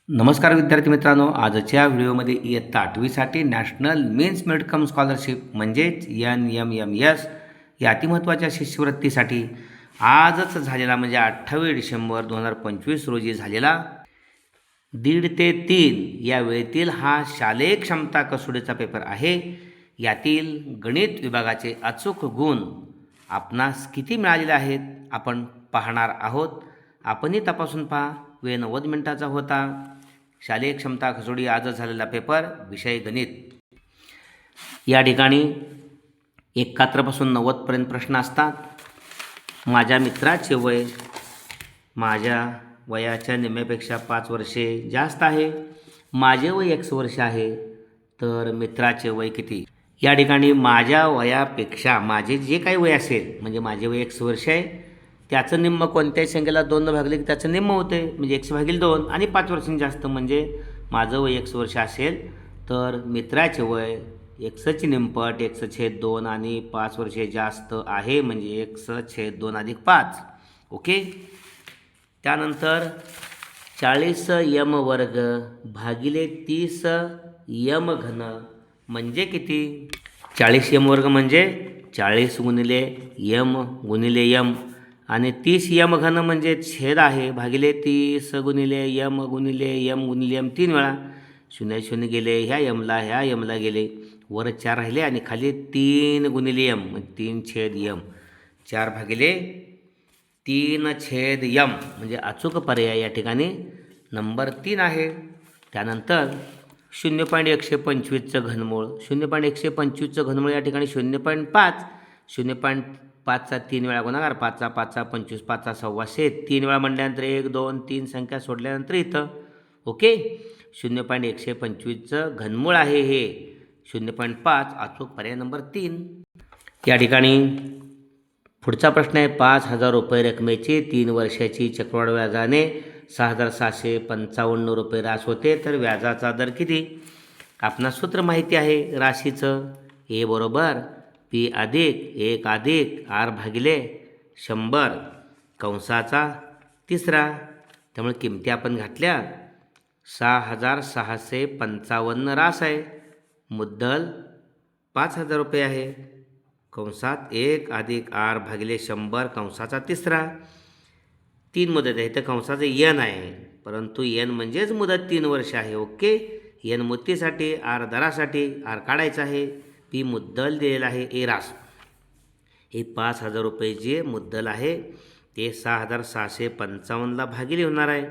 नमस्कार विद्यार्थी मित्रांनो, आजच्या व्हिडिओमध्ये इयत्ता 8वीसाठी नॅशनल मेन्स मेडिकम स्कॉलरशिप म्हणजेच NMMS या अतिमहत्त्वाच्या शिष्यवृत्तीसाठी आजच झालेला म्हणजे 28 डिसेंबर 2025 रोजी झालेला 1.5 ते 3 या वेळेतील हा शालेय क्षमता कसोटीचा पेपर आहे. यातील गणित विभागाचे अचूक गुण आपणास किती मिळालेले आहेत आपण पाहणार आहोत. आपणही तपासून पहा. वेळ 90 मिनिटाचा होता. शालेय क्षमता कसोटी आजच झालेला पेपर, विषय गणित. या ठिकाणी 71 पासून 90पर्यंत प्रश्न असतात. माझ्या मित्राचे वय माझ्या वयाच्या निम्म्यापेक्षा 5 वर्षे जास्त आहे. माझे वय X वर्ष आहे, तर मित्राचे वय किती? या ठिकाणी माझ्या वयापेक्षा माझे जे काही वय असेल म्हणजे माझे वय X वर्ष आहे, त्याचं निम्म कोणत्याही संख्येला 2 भागले की त्याचं निम्म होते म्हणजे X/2 आणि 5 वर्षांनी जास्त म्हणजे माझं वय X वर्ष असेल तर मित्राचे वय Xची निमपट X/2 आणि 5 वर्षे जास्त आहे म्हणजे X/2 + 5. ओके. त्यानंतर 40m² भागिले 30m³ म्हणजे किती? 40m² म्हणजे 40 × m × m आणि 30m³ म्हणजे छेद आहे भागिले 30 × m × m 3 वेळा. 0 0 गेले, ह्या यमला गेले, वर 4 राहिले आणि खाली 3 × m म्हणजे 3/m. 4/3/m म्हणजे अचूक पर्याय या ठिकाणी नंबर 3 आहे. त्यानंतर 0.125चं घनमूळ. 0.125चं घनमूळ या ठिकाणी 0.5. 0.5चा 3 वेळा गुणाकार, 5चा 5चा 25, 5चा 125, 3 वेळा म्हटल्यानंतर 1 2 3 संख्या सोडल्यानंतर इथं. ओके. 0.125चं घनमूळ आहे हे 0.5. अचूक पर्याय नंबर 3. या ठिकाणी पुढचा प्रश्न आहे. 5,000 रुपये रकमेची 3 वर्षाची चक्रवाढ व्याजाने 6,655 रुपये रास होते, तर व्याजाचा दर किती? आपणास सूत्र माहिती आहे राशीचं. A बरोबर P अधिक 1 अधिक R/100 कंसाचा तिसरा. त्यामुळे किमती आपण घातल्या. 6,655 रास आहे. मुद्दल 5,000 रुपये आहे. कंसात 1 अधिक R/100 कंसाचा तिसरा. 3 मुदत आहे, तर कंसाचं N आहे, परंतु N म्हणजेच मुदत 3 वर्ष आहे. ओके. N मुदतीसाठी, R दरासाठी, R काढायचं आहे, P मुद्दल दिलेला आहे, A रास. हे 5,000 रुपये जे मुद्दल आहे ते 6,655ला भागिले होणार आहे.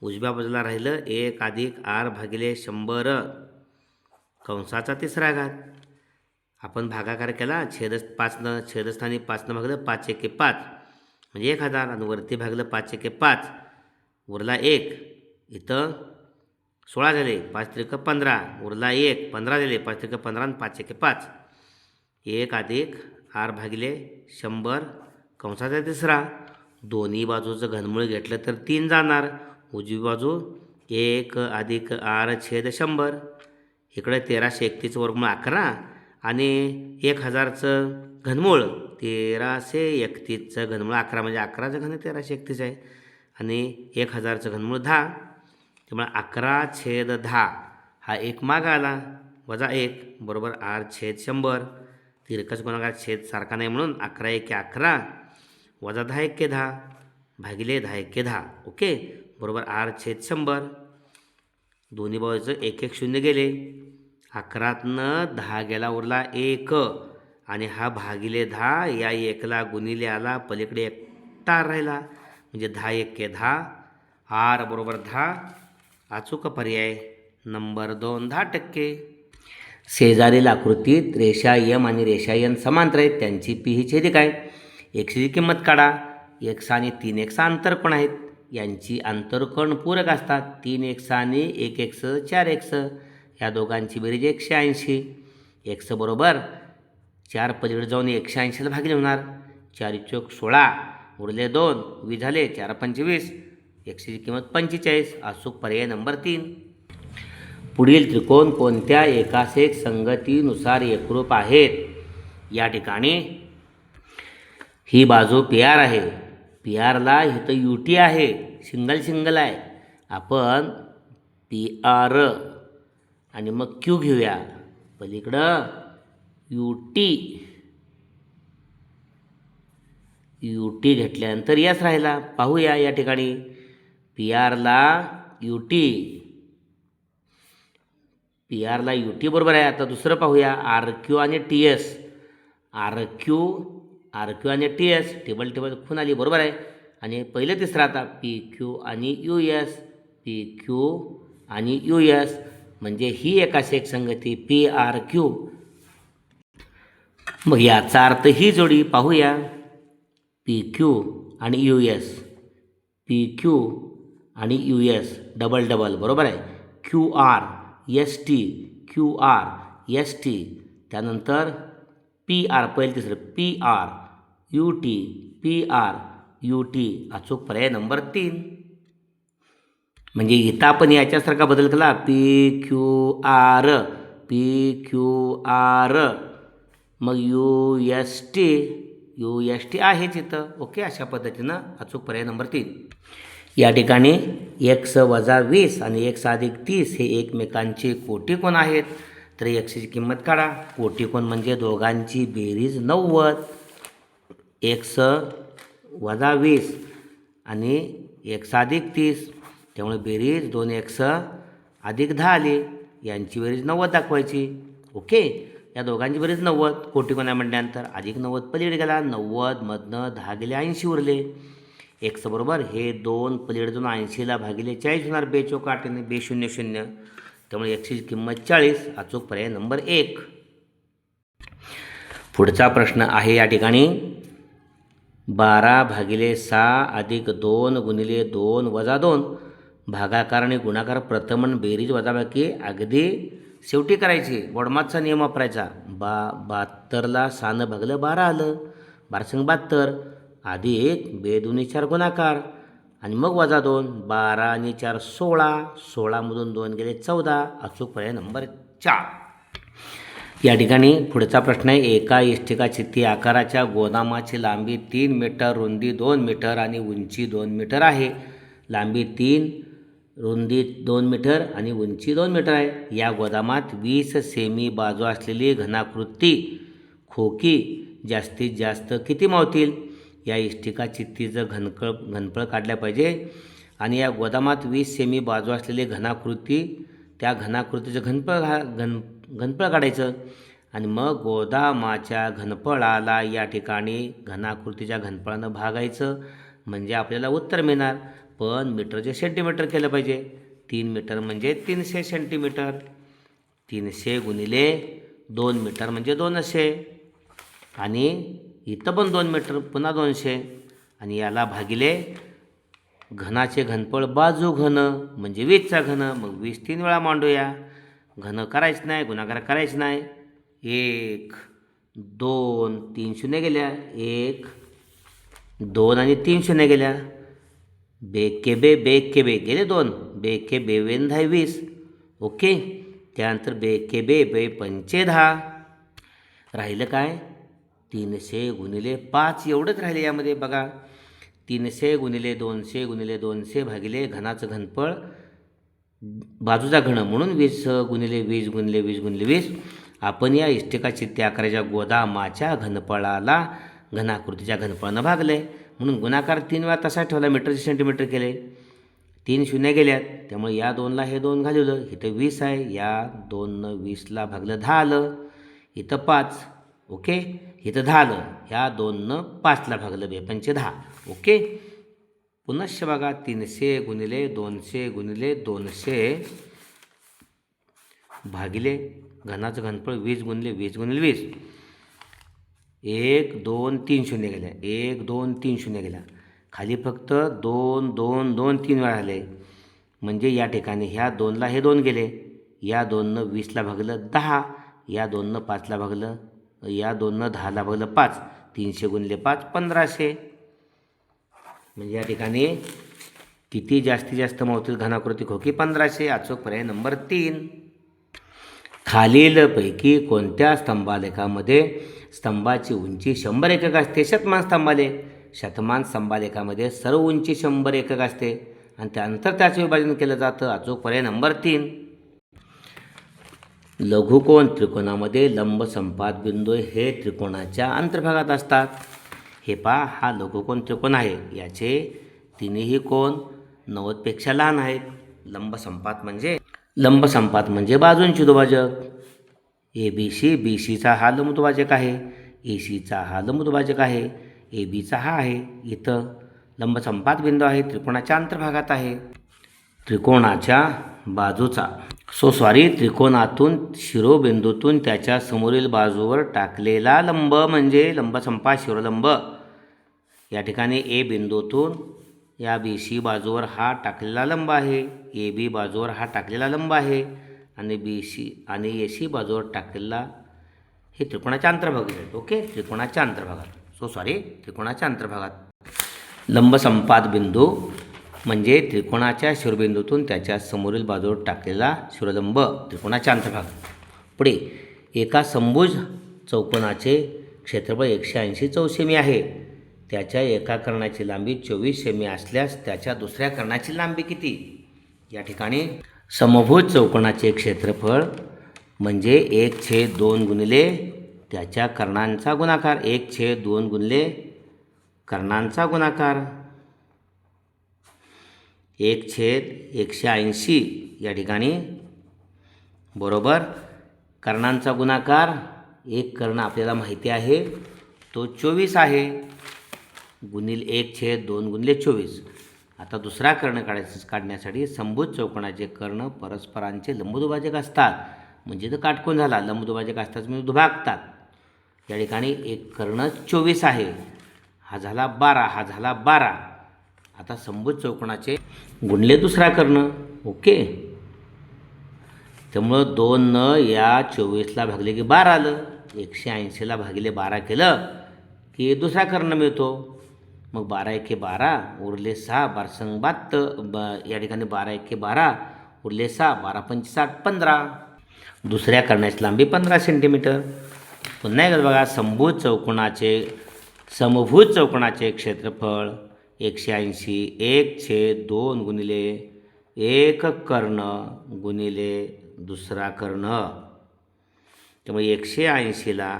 उजव्या बाजूला राहिलं 1 अधिक R/100 कंसाचा तिसरा घात. आपण भागाकार केला, छेदस्थानी 5 भागलं, 5 × 5 म्हणजे 1,000 आणि वरती भागलं 5 × 5 उरला 1. इथं 16 झाले, 5 × 15 उरला 1, 15 झाले, 5 × 15 आणि 5 × 5. 1 अधिक R/100 कंसाचा तिसरा. दोन्ही बाजूचं घनमूळ घेतलं तर 3 जाणार. उजवी बाजू 1 अधिक R/100. इकडे 1331 वर्गमूळ 11 आणि 1,000चं घनमूळ 1331चं घनमूळ 11 म्हणजे 11चं घन 1331 आहे आणि 1,000चं घनमूळ 10. त्यामुळे 11/10 हा 1 मागं आला, वजा 1 बरोबर R/100. तिरकस गुणाकार छेद सारखा नाही म्हणून 11 × 11 वजा 10 × 10 भागिले 10 × 10. ओके. बरोबर R/100. दोन्ही बाजूचं 1 1 0 गेले. 11तनं 10 गेला, उरला 1 आणि हा भागिले 10 या 1ला गुणिले आला, पलीकडे 1 तार राहिला म्हणजे 10 × 1 = 10. R बरोबर 10. अचूक पर्याय नंबर 2 10%. शेजारील आकृतीत रेषा M आणि रेषा N समांतर आहेत. त्यांची P ही छेदिक आहे. Xची किंमत काढा. X आणि 3x आंतरकोन आहेत. यांची आंतरकोन पूरक असतात. 3x आणि 1x 4x. या दोघांची बेरीज 180. x बरोबर 4 पलीकडे जाऊन 180ला भागिले होणार. 4 × 1 = 16 उरले 2, 20 झाले, 4 × 5 = 20. xची किंमत 45. अचूक पर्याय नंबर 3. पुढील त्रिकोण कोणत्या एकास-एक संगतीनुसार एकरूप आहेत? या ठिकाणी ही बाजू PR आहे. PRला इथं UT आहे, सिंगल आहे. आपण PR आणि मग Q घेऊया पलीकडं UT घेतल्यानंतर यस राहिला. पाहूया या ठिकाणी PRला UT बरोबर आहे. आता दुसरं पाहूया RQ आणि TS. RQ आणि TS टेबल खून आली बरोबर आहे. आणि पहिलं तिसरं आता PQ आणि US म्हणजे ही एकाशी एक संगती PRQ. मग याचा अर्थ ही जोडी पाहूया PQ आणि US डबल बरोबर आहे. QR ST त्यानंतर PR पहिलं तिसरं PR UT अचूक पर्याय नंबर 3. म्हणजे इथं आपण याच्यासारखा बदल केला PQR मग UST आहेच इथं. ओके, अशा पद्धतीनं अचूक पर्याय नंबर 3. या ठिकाणी x - 20 आणि x + 30 हे एकमेकांचे कोटीकोण आहेत. तर xची किंमत काढा. कोटीकोण म्हणजे दोघांची बेरीज 90. x - 20 आणि x + 30 त्यामुळे बेरीज 2x + 10 आली. यांची बेरीज 90 दाखवायची. ओके, या दोघांची बेरीज 90 कोटीकोण म्हटल्यानंतर +90 पलीकडे गेला. 90 मधनं 10 गेले 80 उरले. x बरोबर हे 2 पलीकडे जाऊन 80ला भागिले 40 होणार. बेचोक 8ने B00 त्यामुळे xची किंमत 40 अचूक पर्याय नंबर 1. पुढचा प्रश्न आहे या ठिकाणी 12/6 + 2 × 2 - 2 भागाकार आणि गुणाकार प्रथम आणि बेरीज वजाबाकी अगदी शेवटी करायची. बोडमातचा नियम वापरायचा. 72ला 6 भागलं 12 आलं. 12 × 72 अधिक 2 × 4 गुणाकार आणि मग -2 12 आणि 4 16 16मधून 2 गेले 14 अचूक पर्याय नंबर 4. या ठिकाणी पुढचा प्रश्न आहे. एका इष्टिकाचित्ती आकाराच्या गोदामाची लांबी 3 मीटर, रुंदी 2 मीटर आणि उंची 2 मीटर आहे. लांबी 3, रुंदी 2 मीटर आणि उंची 2 मीटर आहे. या गोदामात 20 सेमी बाजू असलेली घनाकृती खोकी जास्तीत जास्त किती मावतील? या इष्टिकाचित्तीचं घनफळ काढल्या पाहिजे आणि या गोदामात 20 सेमी बाजू असलेली घनाकृती त्या घनाकृतीचं घनफळ काढायचं आणि मग गोदामाच्या घनफळाला या ठिकाणी घनाकृतीच्या घनफळानं भागायचं म्हणजे आपल्याला उत्तर मिळणार. पण मीटरचे सेंटीमीटर केलं पाहिजे. 3 मीटर म्हणजे 300 सेंटीमीटर. 300 × 2 मीटर म्हणजे 200 आणि इथं पण 2 मीटर पुन्हा 200 आणि याला भागिले घनाचे घनफळ बाजू घन म्हणजे 20चा घन. मग 20 3 वेळा मांडूया. घन करायचं नाही, गुणाकार करायचं नाही. 1 2 3 शून्य गेल्या. 1 2 आणि 3 शून्य गेल्या. बेके बे गेले 2. बेके बेवेन 20. ओके, त्यानंतर बेके बे 5 10 राहिलं काय 300 × 5 एवढंच राहिले. यामध्ये बघा 300 × 200 × 200 भागिले घनाचं घनफळ बाजूचा घन म्हणून 20 × 20 × 20 × 20. आपण या इष्टिकाचित्ती आकाराच्या गोदामाच्या घनफळाला घनाकृतीच्या घनफळानं भागले म्हणून गुणाकार 3 वेळा तसा ठेवला. मीटरचे सेंटीमीटर केले. 3 शून्य गेल्यात त्यामुळे या 2ला हे 2 घालवलं. इथं 20 आहे. या 2नं 20ला भागलं 10 आलं. इथं 5. ओके, इथं 10 आलं. ह्या 2नं 5ला भागलं 5 10. ओके, पुनश्च बघा 300 × 200 × 200 भागिले घनाचं घनफळ 20 × 20 × 20. 1 2 3 शून्य गेल्या. 1 2 3 शून्य गेल्या. खाली फक्त 2 2 2 3 वेळा आले म्हणजे या ठिकाणी ह्या 2ला हे 2 गेले. या 2नं 20ला भागलं 10. या 2नं 5ला भागलं. या 2नं 10ला भागलं 5. 300 × 5 1500. म्हणजे या ठिकाणी किती जास्तीत जास्त मावतील घनाकृती खोकी 1500. अचूक पर्याय नंबर 3. खालीलपैकी कोणत्या स्तंभालेखामध्ये स्तंभाची उंची 100 एकक असते? शतमान स्तंभालेख. शतमान स्तंभालेखामध्ये सर्व उंची 100 एकक असते आणि त्यानंतर त्याचं विभाजन केलं जातं. अचूक पर्याय नंबर 3. लघुकोन त्रिकोणामध्ये लंब संपात बिंदू हे त्रिकोणाच्या अंतर्भागात असतात. हे पहा, हा लघुकोन त्रिकोण आहे. याचे तिन्ही कोन 90पेक्षा लहान आहेत. लंब संपात म्हणजे बाजूंची दुभाजक. ABC, BCचा हा लंबदुभाजक आहे. ACचा हा लंबदुभाजक आहे. ABचा हा आहे. इथं लंब संपात बिंदू आहे, त्रिकोणाच्या अंतर्भागात आहे. त्रिकोणाच्या बाजूचा त्रिकोणातून शिरोबिंदूतून त्याच्या समोरील बाजूवर टाकलेला लंब म्हणजे लंब संपात शिरोलंब. या ठिकाणी A बिंदूतून या BC बाजूवर हा टाकलेला लंब आहे. AB बाजूवर हा टाकलेला लंब आहे आणि BC आणि AC बाजूवर टाकलेला हे त्रिकोणाच्या अंतर्भागात आहेत. ओके, त्रिकोणाच्या अंतर्भागात. लंब संपात बिंदू म्हणजे त्रिकोणाच्या शिरोबिंदूतून त्याच्या समोरील बाजूवर टाकलेला शिरोलंब, त्रिकोणाच्या अंतर्भागात. पुढे, एका समभुज चौकोनाचे क्षेत्रफळ 180 चौरस सेमी आहे. त्याच्या एका कर्णाची लांबी 24 सेमी असल्यास त्याच्या दुसऱ्या कर्णाची लांबी किती? या ठिकाणी समभुज चौकोनाचे क्षेत्रफळ म्हणजे 1/2 गुणिले त्याच्या कर्णांचा गुणाकार. 1/2 गुणिले कर्णांचा गुणाकार 1/180 या ठिकाणी बरोबर कर्णांचा गुणाकार. एक कर्ण आपल्याला माहिती आहे तो 24 आहे, गुणिले 1/2 गुणिले 24. आता दुसरा कर्ण काढण्यासाठी समभुज चौकोनाचे कर्ण परस्परांचे लंबदुभाजक असतात. म्हणजे तो काटकोन झाला. लंबदुभाजक असतात म्हणजे दुभागतात. या ठिकाणी एक कर्ण 24 आहे, हा झाला 12, हा झाला 12. आता समभुज चौकोनाचे गुणले दुसरा कर्ण. ओके, त्यामुळं 2 या 24ला भागले की 12 आलं. 180ला भागिले 12 केलं की दुसरा कर्ण मिळतो. मग 12 एके 12 उरले 6, 12 या ठिकाणी 12 एके 12 उरले 6, 12 पंचे 60, 15. दुसऱ्या कर्णाची लांबी 15 सेंटीमीटर. पुन्हा एकदा बघा, समभुज चौकोनाचे क्षेत्रफळ 180 1/2 गुणिले एक कर्ण गुणिले दुसरा कर्ण. त्यामुळे 180ला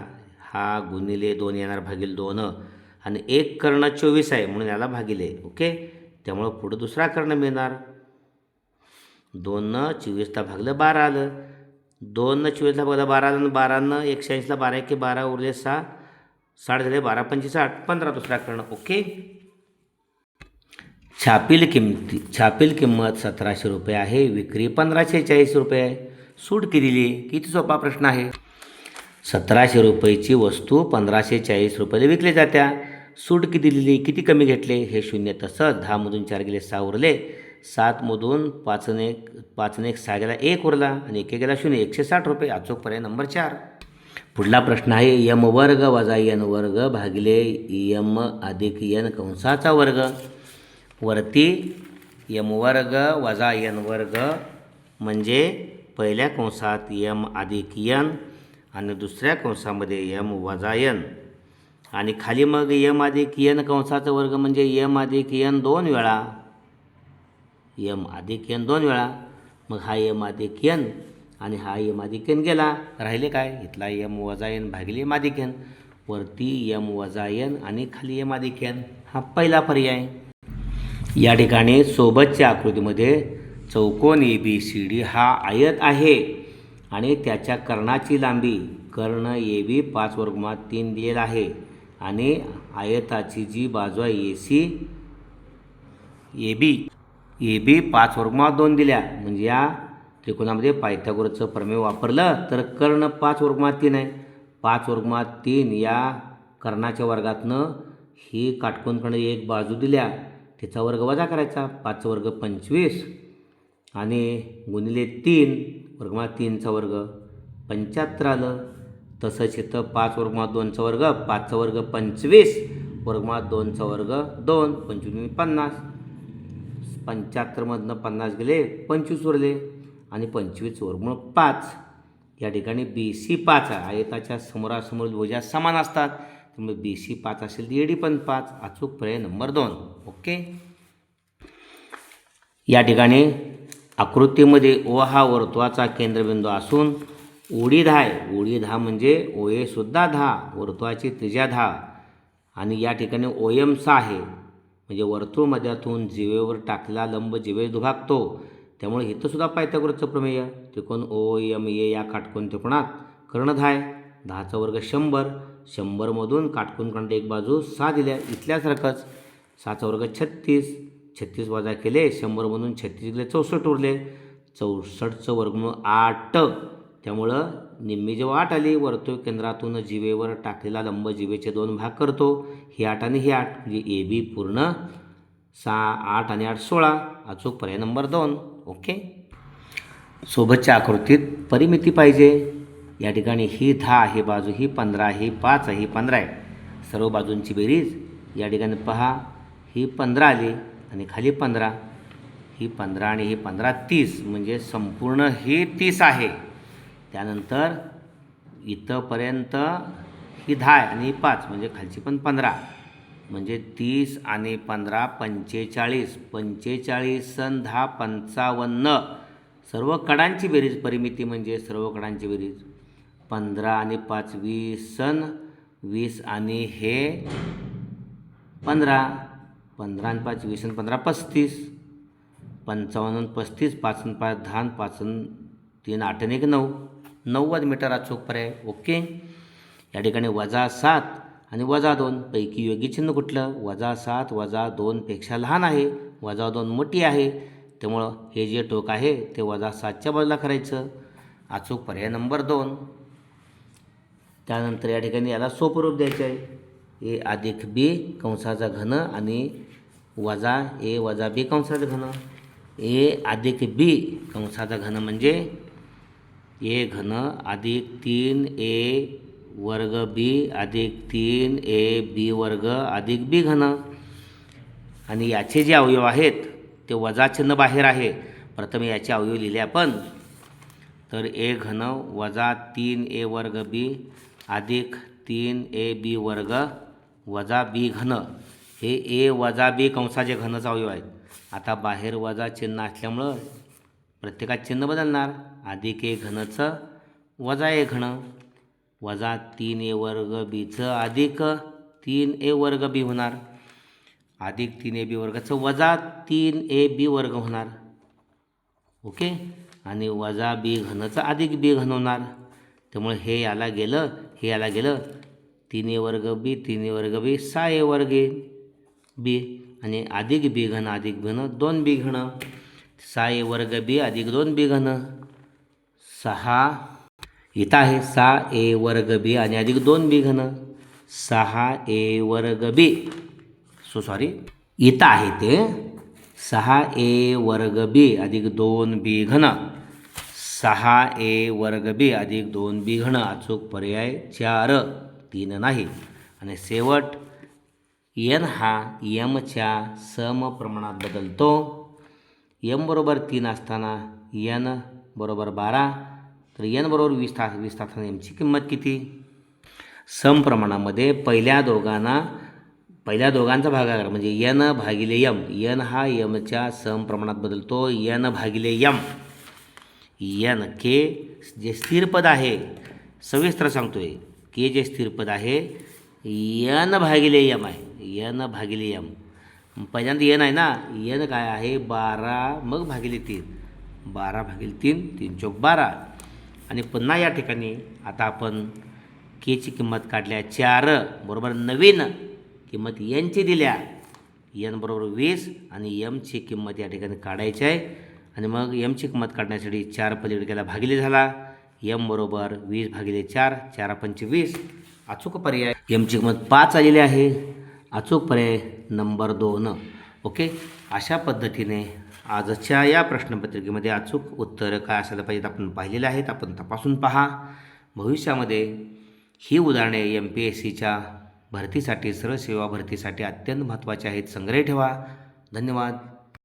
हा गुणिले 2 येणार भागिले 2 आणि एक कर्ण 24 आहे म्हणून याला भागिले. ओके, त्यामुळं पुढं दुसरा कर्ण मिळणार. 2 24ला भागलं 12 आलं. 2 24ला भागलं 12 आलं आणि 12 180ला 12 एके 12 उरले 6, 60 झाले. 12 पंचे 60, 15 दुसरा कर्ण. ओके, छापील किंमत 1700 रुपये आहे. विक्री 1540 रुपये आहे. सूट किती? किती सोपा प्रश्न आहे. 1700 रुपयेची वस्तू 1540 रुपयाला विकली जात्या. सूट किती दिलेली, किती कमी घेतले? हे 0 तसंच. 10मधून 4 गेले 6 उरले. 7मधून 5 ने 6 गेला 1 उरला आणि 1 गेला 0. 160 रुपये. अचूक पर्याय नंबर 4. पुढला प्रश्न आहे m वर्ग वजा n वर्ग भागिले m अधिक n कंसाचा वर्ग. वरती m वर्ग वजा n वर्ग म्हणजे पहिल्या कंसात m अधिक n आणि दुसऱ्या कंसामध्ये m वजा n आणि खाली मग m अधिक n कंसाचा वर्ग म्हणजे m अधिक n 2 वेळा. m अधिक n 2 वेळा. मग हा m अधिक n आणि हा m अधिक n गेला. राहिले काय? इथला m वजा n भागिले m अधिक n. वरती m वजा n आणि खाली m अधिक n. हा पहिला पर्याय. या ठिकाणी सोबतच्या आकृतीमध्ये चौकोन ABCD हा आयत आहे आणि त्याच्या कर्णाची लांबी कर्ण AB 5/3 दिलेला आहे आणि आयताची जी बाजू आहे AB 5/2 दिल्या. म्हणजे या त्रिकोणामध्ये पायथागोरसचं प्रमेय वापरलं तर कर्ण 5/3 आहे. 5/3 या कर्णाच्या वर्गातनं ही काटकोनकडे एक बाजू दिल्या, त्याचा वर्ग वजा करायचा. 5 वर्ग 25 आणि गुणिले 3/3चा वर्ग 75 आलं. तसंच इथं 5/2चा वर्ग 5चा वर्ग 25/2चा वर्ग 2 25 50. 75मधनं 50 गेले 25 उरले आणि 25/5. या ठिकाणी BC 5 आहे. आयताच्या समोरासमोर भुजा समान असतात त्यामुळे BC 5 असेल, AD पण 5. अचूक पर्याय नंबर 2. ओके, या ठिकाणी आकृतीमध्ये ओ हा वर्तुळाचा केंद्रबिंदू असून ओडी 10 आहे. ओडी 10 म्हणजे ओएसुद्धा 10, वर्तुळाची त्रिज्या 10 आणि या ठिकाणी ओएम 6 आहे. म्हणजे वर्तुळ मध्यातून जीवेवर टाकलेला लंब जीवेस दुभागतो. त्यामुळे इथंसुद्धा पायथागोरसचं प्रमेय. त्रिकोण ओ एम ए या काटकोन त्रिकोणात कर्ण 10 आहे. 10चा वर्ग 100. 100मधून काटकोन काढले एक बाजू 6 दिल्या, इथल्यासारखंच. 6चा वर्ग 36. 36 वजा केले, 100मधून 36 गेले, 64 उरले. 64चं वर्गमूळ 8. त्यामुळं निम्मी जेव्हा 8 आली, वर्तुळ केंद्रातून जीवेवर टाकलेला लंब जीवेचे 2 भाग करतो. ही 8 आणि ही 8 म्हणजे ए बी पूर्ण 6, 8 आणि 8 16. अचूक पर्याय नंबर 2. ओके. सोबतच्या आकृतीत परिमिती पाहिजे. या ठिकाणी ही 10 ही बाजू, ही 15, ही 5, ही 15 आहे. सर्व बाजूंची बेरीज या ठिकाणी पहा, ही 15 आली आणि खाली 15, ही 15 आणि ही 15 30, म्हणजे संपूर्ण ही 30 आहे. त्यानंतर इथंपर्यंत ही 10 आहे आणि ही 5, म्हणजे खालची पण 15, म्हणजे 30 आणि 15 45. 45 आणि 10 55. सर्व कडांची बेरीज परिमिती म्हणजे सर्व कडांची बेरीज. 15 आणि 5 20 आणि 20 आणि हे 15. 15 आणि 5 20 आणि 15 35. 55 आणि 35. 5 आणि 5 10 आणि 5 आणि 3 8 आणि 1 9. 90 मीटर अचूक पर्याय. ओके. या ठिकाणी -7 आणि -2 पैकी योग्य चिन्ह कुठलं? -7 -2 पेक्षा लहान आहे, -2 मोठी आहे. त्यामुळं हे जे टोक आहे ते -7च्या बाजूला करायचं. अचूक पर्याय नंबर 2. त्यानंतर या ठिकाणी याला सोपं रूप द्यायचं आहे. ए अधिक बी कंसाचा घन आणि वजा ए वजा बी कंसाचा घन. ए अधिक बी कंसाचा घन म्हणजे ए घन अधिक 3a वर्ग बी अधिक 3ab वर्ग अधिक बी घन. आणि याचे जे अवयव आहेत ते वजा चिन्ह बाहेर आहे. प्रथम याचे अवयव लिहिले आपण. तर ए घन वजा 3a वर्ग बी अधिक 3ab वर्ग वजा बी घन. हे ए वजा बी कंसाचे घनचा अवयव आहेत. आता बाहेर वजा चिन्ह असल्यामुळं प्रत्येकात चिन्ह बदलणार. अधिक ए घनचं वजा ए घन, वजा 3a वर्ग बीचं अधिक 3a वर्ग बी होणार, अधिक 3ab वर्गाचं वजा 3ab वर्ग होणार. ओके. आणि वजा बी घनचं अधिक बी घन होणार. त्यामुळे हे याला गेलं, हे याला गेलं. 3a वर्ग बी 3a वर्ग बी 6a वर्ग बी आणि अधिक बी घन अधिक घन 2b घन. 6a वर्ग बी अधिक 2b घन 6. इथं आहे 6a वर्ग बी आणि अधिक 2b घन 6a वर्ग बी. इथं आहे ते 6a वर्ग बी अधिक 2b घन 6a वर्ग बी अधिक 2b घन. अचूक पर्याय 4, 3 नाही. आणि शेवट n हा mच्या समप्रमाणात बदलतो. m बरोबर 3 असताना n बरोबर 12, तर n बरोबर 20 असताना mची किंमत किती? समप्रमाणामध्ये पहिल्या दोघांचा भागाकार म्हणजे n भागिले m. n हा mच्या समप्रमाणात बदलतो. n भागिले m. n के जे स्थिर पद आहे, सविस्तर सांगतोय, के जे स्थिर पद आहे n भागिले m आहे. n भागिले m. पहिल्यांदा n आहे ना, n काय आहे 12, मग भागिले 3. 12 भागिले 3, 3 चौक 12. आणि पुन्हा या ठिकाणी आता आपण केची किंमत काढल्या 4 बरोबर नवीन किंमत nची दिल्या. n बरोबर 20 आणि mची किंमत या ठिकाणी काढायची आहे. आणि मग mची किंमत काढण्यासाठी 4 पलीकडे गेला भागिले झाला. m बरोबर 20 भागिले 4, 4 पंचे 20. अचूक पर्याय mची किंमत 5 आलेली आहे. अचूक पर्याय नंबर 2. ओके. अशा पद्धतीने आजच्या या प्रश्नपत्रिकेमध्ये अचूक उत्तर काय असायला पाहिजेत आपण पाहिलेले आहेत. आपण तपासून पहा. भविष्यामध्ये ही उदाहरणे MPSCच्या भरतीसाठी, सरळ सेवा भरतीसाठी अत्यंत महत्त्वाची आहेत. संग्रह ठेवा. धन्यवाद.